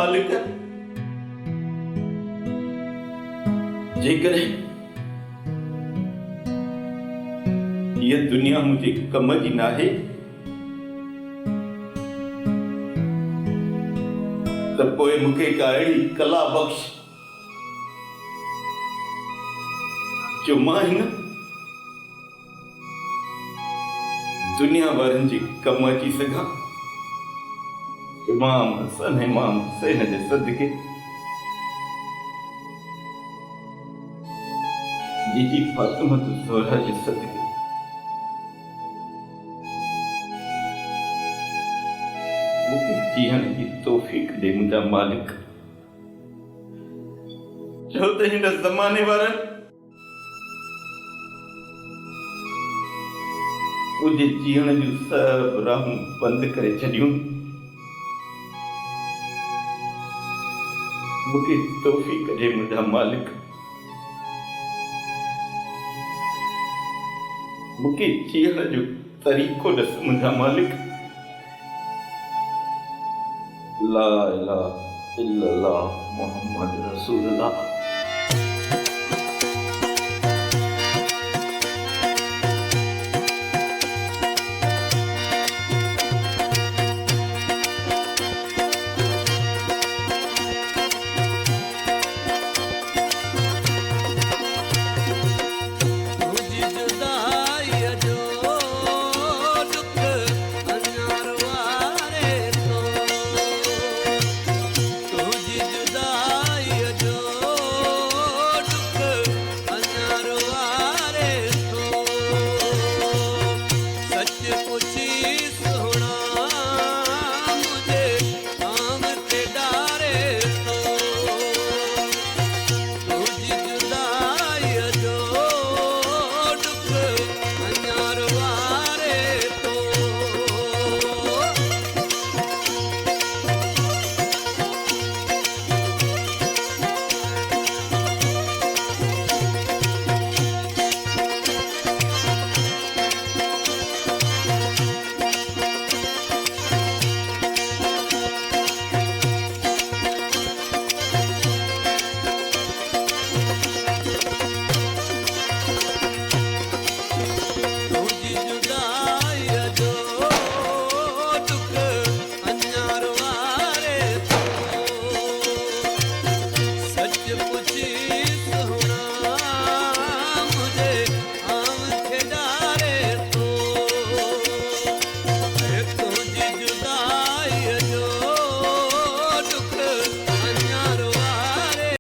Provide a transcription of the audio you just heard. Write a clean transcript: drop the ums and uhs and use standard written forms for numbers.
मालिक जेकर ये दुनिया मुझे कम जी ना है तो पोए मुखे का अड़ी कला बख्श जो मां है न दुनिया वारनि जी कम अची सघां। इमाम हुसैन जे सदके जीजी फातिमा ज़हरा जे सदके मुझे जीअण जी तौफ़ीक़ दे मुंहिंजा मालिक। छो त हिन ज़माने वारनि मुझे जीअण जूं सभु राहूं बंदि करे छॾियूं। मुझे तौफ़ीक़ दे मुंहिंजा मालिक। मुझे जीअण जो तरीक़ो ॾस मुंहिंजा मालिक। ला इलाहा इल्लल्लाह मुहम्मद रसूलुल्लाह।